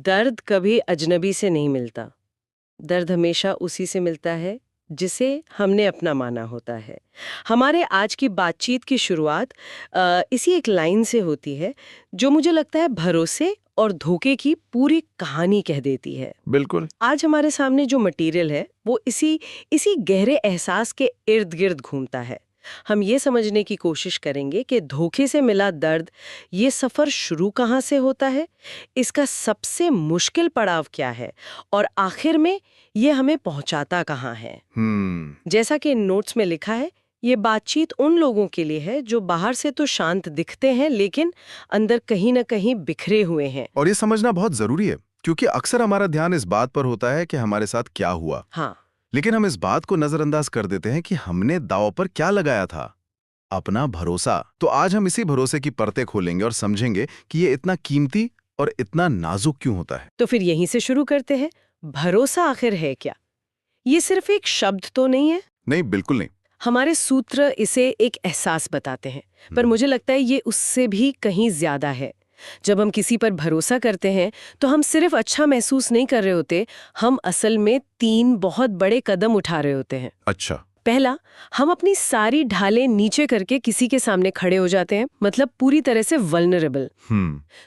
दर्द कभी अजनबी से नहीं मिलता। दर्द हमेशा उसी से मिलता है जिसे हमने अपना माना होता है। हमारे आज की बातचीत की शुरुआत इसी एक लाइन से होती है जो मुझे लगता है भरोसे और धोखे की पूरी कहानी कह देती है। बिल्कुल। आज हमारे सामने जो मटेरियल है वो इसी इसी गहरे एहसास के इर्द गिर्द घूमता है। हम ये समझने की कोशिश करेंगे कि धोखे से मिला दर्द, ये सफर शुरू कहाँ से होता है, इसका सबसे मुश्किल पड़ाव क्या है और आखिर में ये हमें पहुंचाता कहाँ है। जैसा कि इन नोट्स में लिखा है, ये बातचीत उन लोगों के लिए है जो बाहर से तो शांत दिखते हैं लेकिन अंदर कहीं न कहीं बिखरे हुए हैं। और ये समझना बहुत जरूरी है क्योंकि अक्सर हमारा ध्यान इस बात पर होता है कि हमारे साथ क्या हुआ। हाँ, लेकिन हम इस बात को नजरअंदाज कर देते हैं कि हमने दांव पर क्या लगाया था, अपना भरोसा। तो आज हम इसी भरोसे की परतें खोलेंगे और समझेंगे कि ये इतना कीमती और इतना नाजुक क्यों होता है। तो फिर यहीं से शुरू करते हैं। भरोसा आखिर है क्या? ये सिर्फ एक शब्द तो नहीं है। नहीं, बिल्कुल नहीं। हमारे सूत्र इसे एक एहसास बताते हैं, पर मुझे लगता है ये उससे भी कहीं ज्यादा है। जब हम किसी पर भरोसा करते हैं तो हम सिर्फ अच्छा महसूस नहीं कर रहे होते, हम असल में 3 बहुत बड़े कदम उठा रहे होते हैं। अच्छा। पहला, हम अपनी सारी ढालें नीचे करके किसी के सामने खड़े हो जाते हैं, मतलब पूरी तरह से वल्नरेबल।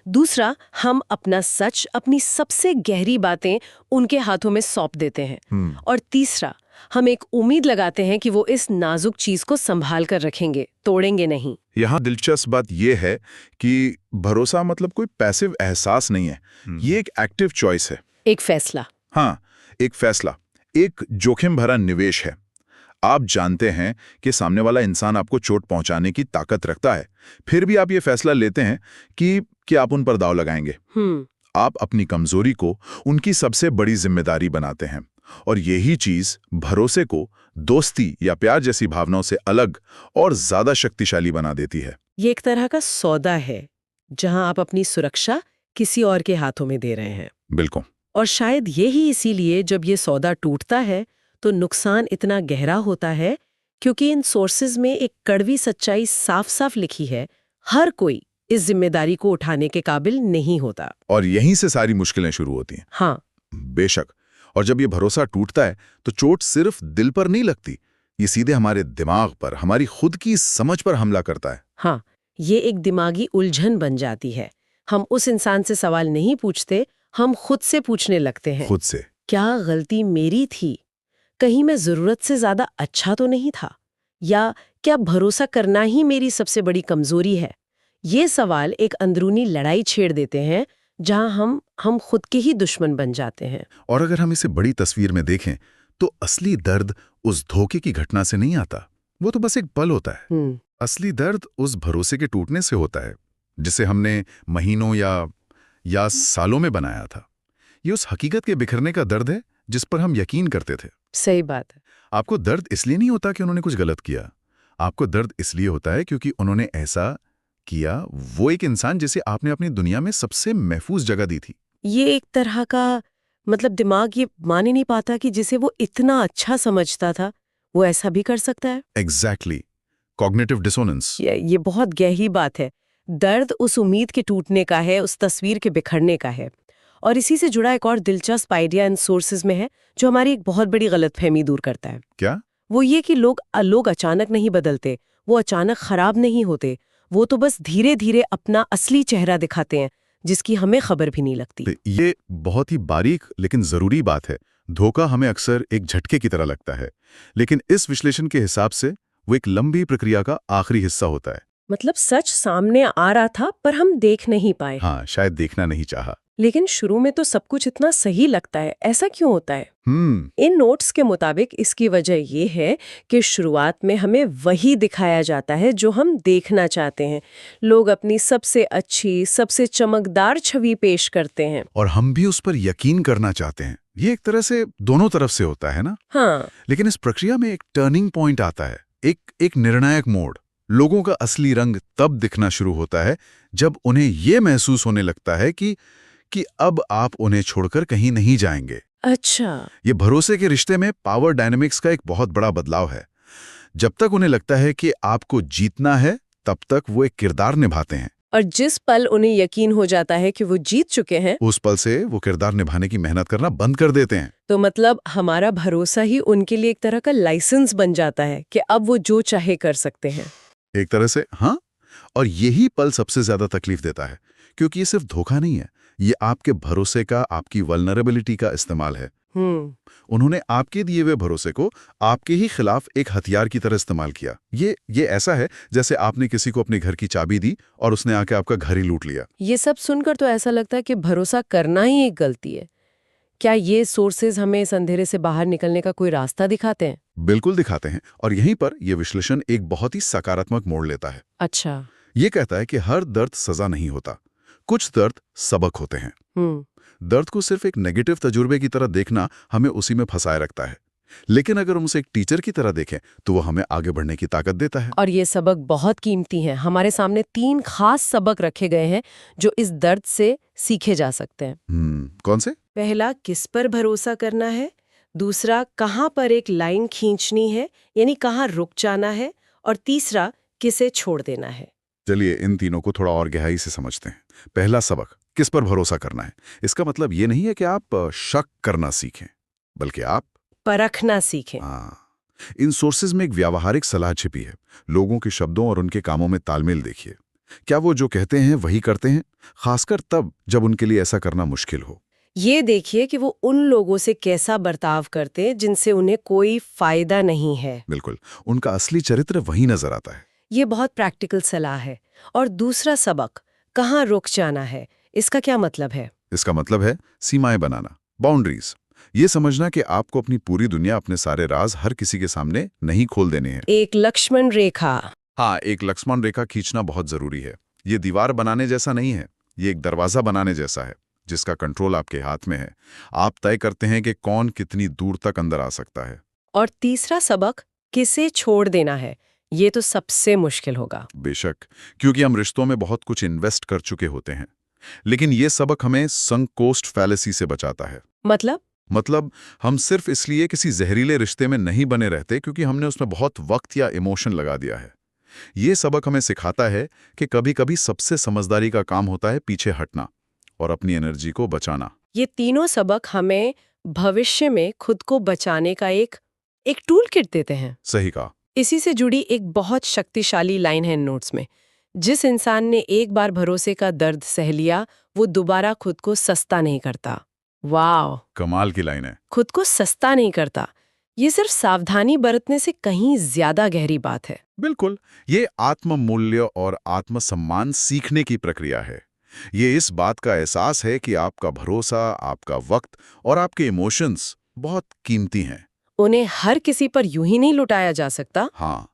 दूसरा, हम अपना सच, अपनी सबसे गहरी बातें उनके हाथों में सौंप देते हैं। और तीसरा, हम एक उम्मीद लगाते हैं कि वो इस नाजुक चीज को संभाल कर रखेंगे, तोड़ेंगे नहीं। यहाँ दिलचस्प बात यह है कि भरोसा मतलब कोई पैसिव एहसास नहीं है, ये एक एक्टिव चॉइस है। एक फैसला। हाँ, एक फैसला, एक जोखिम भरा निवेश है। आप जानते हैं कि सामने वाला इंसान आपको चोट पहुंचाने की ताकत रखता है, फिर भी आप ये फैसला लेते हैं कि आप उन पर दांव लगाएंगे। आप अपनी कमजोरी को उनकी सबसे बड़ी जिम्मेदारी बनाते हैं और यही चीज भरोसे को दोस्ती या प्यार जैसी भावनाओं से अलग और ज्यादा शक्तिशाली बना देती है। ये एक तरह का सौदा है जहां आप अपनी सुरक्षा किसी और के हाथों में दे रहे हैं। बिल्कुल। और शायद यही इसीलिए जब ये सौदा टूटता है तो नुकसान इतना गहरा होता है, क्योंकि इन सोर्सेज में एक कड़वी सच्चाई साफ साफ लिखी है, हर कोई इस जिम्मेदारी को उठाने के काबिल नहीं होता। और यहीं से सारी मुश्किलें शुरू होती हैं। हाँ, बेशक। और जब ये भरोसा टूटता है तो चोट सिर्फ दिल पर नहीं लगती, ये सीधे हमारे दिमाग पर, हमारी खुद की समझ पर हमला करता है। हाँ, ये एक दिमागी उलझन बन जाती है। हम उस इंसान से सवाल नहीं पूछते, हम खुद से पूछने लगते हैं। खुद से, क्या गलती मेरी थी? कहीं मैं जरूरत से ज्यादा अच्छा तो नहीं था? या क्या भरोसा करना ही मेरी सबसे बड़ी कमजोरी है? ये सवाल एक अंदरूनी लड़ाई छेड़ देते हैं जहां हम खुद के ही दुश्मन बन जाते हैं। और अगर हम इसे बड़ी तस्वीर में देखें तो असली दर्द उस धोखे की घटना से नहीं आता, वो तो बस एक पल होता है। असली दर्द उस भरोसे के टूटने से होता है जिसे हमने महीनों या सालों में बनाया था। ये उस हकीकत के बिखरने का दर्द है जिस पर हम यकीन करते थे। सही बात है। आपको दर्द इसलिए नहीं होता कि उन्होंने कुछ गलत किया, आपको दर्द इसलिए होता है क्योंकि उन्होंने ऐसा किया, वो एक इंसान जिसे आपने अपनी दुनिया में सबसे महफूज जगह दी थी। ये एक तरह का, मतलब दिमाग ये मान ही नहीं पाता कि जिसे वो इतना अच्छा समझता था वो ऐसा भी कर सकता है। Exactly, cognitive dissonance. ये बहुत गहरी बात है। दर्द उस उम्मीद के टूटने का है, उस तस्वीर के बिखरने का है। और इसी से जुड़ा एक और दिलचस्प आइडिया इन सोर्सेज में है जो हमारी एक बहुत बड़ी गलतफहमी दूर करता है। क्या? वो ये कि लोग अचानक नहीं बदलते, वो अचानक खराब नहीं होते, वो तो बस धीरे धीरे अपना असली चेहरा दिखाते हैं जिसकी हमें खबर भी नहीं लगती। ये बहुत ही बारीक लेकिन जरूरी बात है। धोखा हमें अक्सर एक झटके की तरह लगता है, लेकिन इस विश्लेषण के हिसाब से वो एक लंबी प्रक्रिया का आखिरी हिस्सा होता है। मतलब सच सामने आ रहा था पर हम देख नहीं पाए। हाँ, शायद देखना नहीं चाहा। लेकिन शुरू में तो सब कुछ इतना सही लगता है, ऐसा क्यों होता है? इन नोट्स के मुताबिक इसकी वजह ये है कि शुरुआत में हमें वही दिखाया जाता है जो हम देखना चाहते हैं। लोग अपनी सबसे अच्छी, सबसे चमकदार छवि पेश करते हैं और हम भी उस पर यकीन करना चाहते हैं। ये एक तरह से दोनों तरफ से होता है ना? हाँ। लेकिन इस प्रक्रिया में एक टर्निंग पॉइंट आता है, एक निर्णायक मोड़। लोगों का असली रंग तब दिखना शुरू होता है जब उन्हें ये महसूस होने लगता है कि अब आप उन्हें छोड़कर कहीं नहीं जाएंगे। अच्छा। ये भरोसे के रिश्ते में पावर डायनामिक्स का एक बहुत बड़ा बदलाव है। जब तक उन्हें लगता है कि आपको जीतना है, तब तक वो एक किरदार निभाते हैं। और जिस पल उन्हें यकीन हो जाता है कि वो जीत चुके हैं, उस पल से वो किरदार निभाने की मेहनत करना बंद कर देते हैं। तो मतलब हमारा भरोसा ही उनके लिए एक तरह का लाइसेंस बन जाता है कि अब वो जो चाहे कर सकते हैं। एक तरह से हाँ, और यही पल सबसे ज्यादा तकलीफ देता है, क्योंकि ये सिर्फ धोखा नहीं है, ये आपके भरोसे का, आपकी वल्नरेबिलिटी का इस्तेमाल है। उन्होंने आपके दिए हुए भरोसे को आपके ही खिलाफ एक हथियार की तरह इस्तेमाल किया। ये ऐसा है जैसे आपने किसी को अपने घर की चाबी दी और उसने आके आपका घर ही लूट लिया। ये सब सुनकर तो ऐसा लगता है कि भरोसा करना ही एक गलती है। क्या ये सोर्सेज हमें इस अंधेरे से बाहर निकलने का कोई रास्ता दिखाते हैं? बिल्कुल दिखाते हैं, और यहीं पर यह विश्लेषण एक बहुत ही सकारात्मक मोड़ लेता है। अच्छा। ये कहता है कि हर दर्द सजा नहीं होता, कुछ दर्द सबक होते हैं। दर्द को सिर्फ एक नेगेटिव तजुर्बे की तरह देखना हमें उसी में फंसाए रखता है, लेकिन अगर हम उसे एक टीचर की तरह देखें तो वो हमें आगे बढ़ने की ताकत देता है। और ये सबक बहुत कीमती हैं। हमारे सामने 3 खास सबक रखे गए हैं जो इस दर्द से सीखे जा सकते हैं। कौन से? पहला, किस पर भरोसा करना है। दूसरा, कहाँ पर एक लाइन खींचनी है, यानी कहाँ रुक जाना है। और तीसरा, किसे छोड़ देना है। चलिए इन तीनों को थोड़ा और गहराई से समझते हैं। पहला सबक, किस पर भरोसा करना है। इसका मतलब ये नहीं है कि आप शक करना सीखें, बल्कि आप परखना सीखें। इन सोर्सेज में एक व्यावहारिक सलाह छिपी है। लोगों के शब्दों और उनके कामों में तालमेल देखिए। क्या वो जो कहते हैं वही करते हैं, खासकर तब जब उनके लिए ऐसा करना मुश्किल हो। ये देखिए कि वो उन लोगों से कैसा बर्ताव करते हैं जिनसे उन्हें कोई फायदा नहीं है। बिल्कुल, उनका असली चरित्र वही नजर आता है। ये बहुत प्रैक्टिकल सलाह है। और दूसरा सबक, कहाँ रुक जाना है, इसका क्या मतलब है? इसका मतलब है सीमाएं बनाना, बाउंड्रीज। ये समझना कि आपको अपनी पूरी दुनिया, अपने सारे राज हर किसी के सामने नहीं खोल देने हैं। एक लक्ष्मण रेखा। हाँ, एक लक्ष्मण रेखा खींचना बहुत जरूरी है। ये दीवार बनाने जैसा नहीं है, ये एक दरवाजा बनाने जैसा है, जिसका कंट्रोल आपके हाथ में है। आप तय करते हैं कि कौन कितनी दूर तक अंदर आ सकता है। और तीसरा सबक, किसे छोड़ देना है। ये तो सबसे मुश्किल होगा। बेशक, क्योंकि हम रिश्तों में बहुत कुछ इन्वेस्ट कर चुके होते हैं। लेकिन ये सबक हमें संक कोस्ट फैलेसी से बचाता है। मतलब हम सिर्फ इसलिए किसी जहरीले रिश्ते में नहीं बने रहते क्योंकि हमने उसमें बहुत वक्त या इमोशन लगा दिया है। ये सबक हमें सिखाता है कि कभी-कभी सबसे समझदारी का काम होता है पीछे हटना और अपनी एनर्जी को बचाना। ये तीनों सबक हमें भविष्य में खुद को बचाने का एक टूल किट देते हैं। सही कहा। इसी से जुड़ी एक बहुत शक्तिशाली लाइन है इन नोट्स में। जिस इंसान ने एक बार भरोसे का दर्द सह लिया, वो दोबारा खुद को सस्ता नहीं करता। वाह, कमाल की लाइन है। खुद को सस्ता नहीं करता। ये सिर्फ सावधानी बरतने से कहीं ज्यादा गहरी बात है। बिल्कुल, ये आत्म मूल्य और आत्मसम्मान सीखने की प्रक्रिया है। ये इस बात का एहसास है कि आपका भरोसा, आपका वक्त और आपके इमोशंस बहुत कीमती हैं। उन्हें हर किसी पर यूं ही नहीं लुटाया जा सकता। हाँ,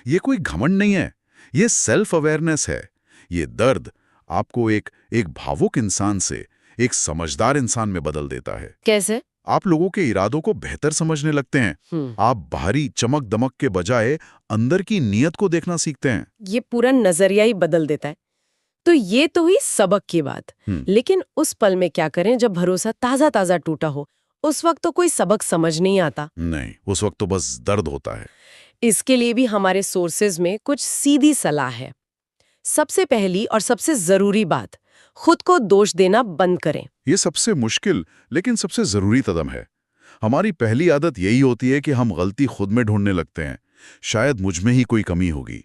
ये कोई घमंड नहीं है, ये सेल्फ अवेयरनेस है। ये दर्द आपको एक भावुक इंसान से एक समझदार इंसान में बदल देता है। कैसे? आप लोगों के इरादों को बेहतर समझने लगते हैं। आप बाहरी चमक दमक के बजाय अंदर की नीयत को देखना सीखते हैं। ये पूरा नजरिया ही बदल देता है। तो ये तो हुई सबक की बात। लेकिन उस पल में क्या करें जब भरोसा ताजा ताजा टूटा हो? उस वक्त तो कोई सबक समझ नहीं आता। नहीं, उस वक्त तो बस दर्द होता है। इसके लिए भी हमारे सोर्सेज में कुछ सीधी सलाह है। सबसे पहली और सबसे जरूरी बात, खुद को दोष देना बंद करें। ये सबसे मुश्किल लेकिन सबसे जरूरी कदम है। हमारी पहली आदत यही होती है कि हम गलती खुद में ढूंढने लगते हैं। शायद मुझ में ही कोई कमी होगी,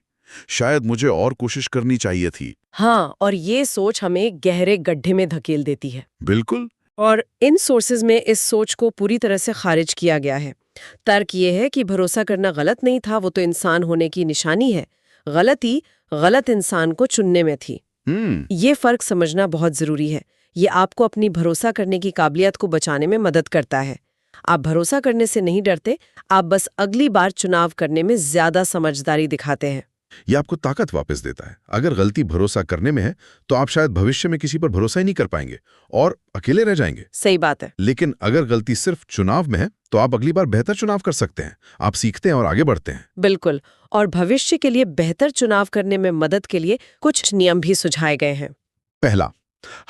शायद मुझे और कोशिश करनी चाहिए थी। हाँ, और ये सोच हमें गहरे गड्ढे में धकेल देती है। बिल्कुल। और इन सोर्सेज में इस सोच को पूरी तरह से खारिज किया गया है। तर्क ये है कि भरोसा करना गलत नहीं था, वो तो इंसान होने की निशानी है। गलती गलत इंसान को चुनने में थी। ये फर्क समझना बहुत जरूरी है। ये आपको अपनी भरोसा करने की काबिलियत को बचाने में मदद करता है। आप भरोसा करने से नहीं डरते, आप बस अगली बार चुनाव करने में ज्यादा समझदारी दिखाते हैं। ये आपको ताकत वापस देता है। अगर गलती भरोसा करने में है तो आप शायद भविष्य में किसी पर भरोसा ही नहीं कर पाएंगे और अकेले रह जाएंगे। सही बात है। लेकिन अगर गलती सिर्फ चुनाव में है तो आप अगली बार बेहतर चुनाव कर सकते हैं। आप सीखते हैं और आगे बढ़ते हैं। बिल्कुल। और भविष्य के लिए बेहतर चुनाव करने में मदद के लिए कुछ नियम भी सुझाए गए हैं। पहला,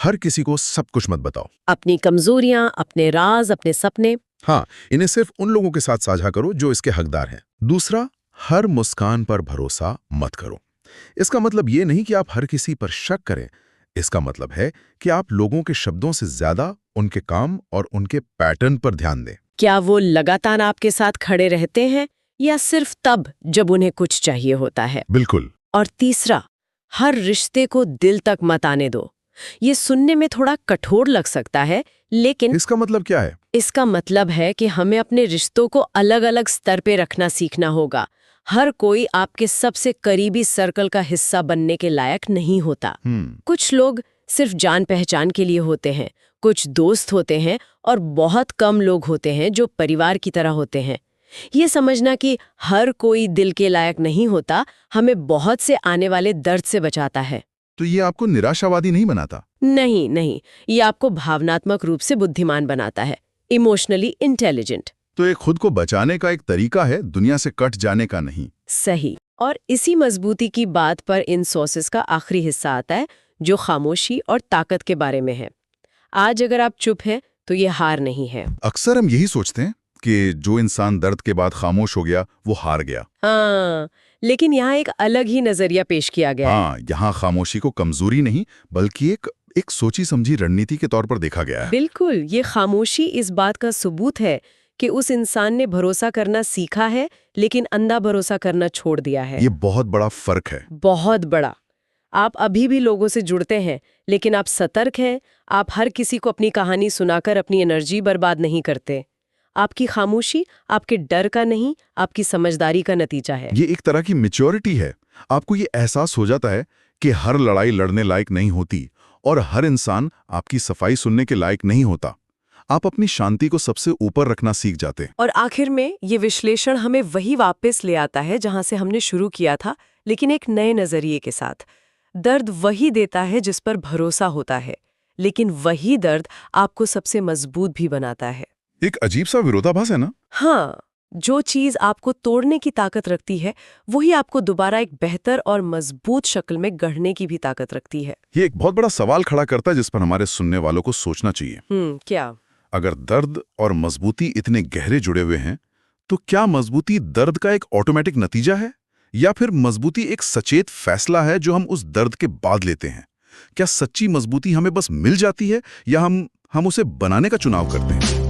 हर किसी को सब कुछ मत बताओ। अपनी कमजोरियां, अपने राज, अपने सपने, हाँ, इन्हें सिर्फ उन लोगों के साथ साझा करो जो इसके हकदार हैं। दूसरा, हर मुस्कान पर भरोसा मत करो। इसका मतलब ये नहीं कि आप हर किसी पर शक करें। इसका मतलब है कि आप लोगों के शब्दों से ज्यादा उनके काम और उनके पैटर्न पर ध्यान दें। क्या वो लगातार आपके साथ खड़े रहते हैं या सिर्फ तब जब उन्हें कुछ चाहिए होता है? बिल्कुल। और तीसरा, हर रिश्ते को दिल तक मत आने दो। ये सुनने में थोड़ा कठोर लग सकता है, लेकिन इसका मतलब क्या है? इसका मतलब है कि हमें अपने रिश्तों को अलग-अलग स्तर पे रखना सीखना होगा। हर कोई आपके सबसे करीबी सर्कल का हिस्सा बनने के लायक नहीं होता। कुछ लोग सिर्फ जान पहचान के लिए होते हैं, कुछ दोस्त होते हैं और बहुत कम लोग होते हैं जो परिवार की तरह होते हैं। ये समझना कि हर कोई दिल के लायक नहीं होता, हमें बहुत से आने वाले दर्द से बचाता है। तो ये आपको निराशावादी नहीं बनाता? नहीं नहीं, ये आपको भावनात्मक रूप से बुद्धिमान बनाता है, इमोशनली इंटेलिजेंट। तो ये खुद को बचाने का एक तरीका है, दुनिया से कट जाने का नहीं। सही। और इसी मजबूती की बात पर इन सोर्सेस का आखिरी हिस्सा आता है, जो खामोशी और ताकत के बारे में है। आज अगर आप चुप हैं तो ये हार नहीं है। अक्सर हम यही सोचते हैं कि जो इंसान दर्द के बाद खामोश हो गया वो हार गया। हाँ, लेकिन यहाँ एक अलग ही नजरिया पेश किया गया है। हाँ, यहाँ खामोशी को कमजोरी नहीं बल्कि एक सोची समझी रणनीति के तौर पर देखा गया है। बिल्कुल, ये खामोशी इस बात का सबूत है कि उस इंसान ने भरोसा करना सीखा है, लेकिन अंधा भरोसा करना छोड़ दिया है। ये बहुत बड़ा फर्क है। बहुत बड़ा। आप अभी भी लोगों से जुड़ते हैं, लेकिन आप सतर्क हैं। आप हर किसी को अपनी कहानी सुनाकर अपनी एनर्जी बर्बाद नहीं करते। आपकी खामोशी आपके डर का नहीं, आपकी समझदारी का नतीजा है। ये एक तरह की मैच्योरिटी है। आपको ये एहसास हो जाता है कि हर लड़ाई लड़ने लायक नहीं होती और हर इंसान आपकी सफाई सुनने के लायक नहीं होता। आप अपनी शांति को सबसे ऊपर रखना सीख जाते हैं। और आखिर में ये विश्लेषण हमें वही वापस ले आता है जहां से हमने शुरू किया था, लेकिन एक नए नजरिए के साथ। दर्द वही देता है जिस पर भरोसा होता है, लेकिन वही दर्द आपको सबसे मजबूत भी बनाता है। एक अजीब सा विरोधाभास है ना? हाँ, जो चीज आपको तोड़ने की ताकत रखती है, वही आपको दोबारा एक बेहतर और मजबूत शक्ल में गढ़ने की भी ताकत रखती है। ये एक बहुत बड़ा सवाल खड़ा करता है जिस पर हमारे सुनने वालों को सोचना चाहिए। क्या? अगर दर्द और मजबूती इतने गहरे जुड़े हुए हैं, तो क्या मजबूती दर्द का एक ऑटोमेटिक नतीजा है या फिर मजबूती एक सचेत फैसला है जो हम उस दर्द के बाद लेते हैं? क्या सच्ची मजबूती हमें बस मिल जाती है या हम उसे बनाने का चुनाव करते हैं?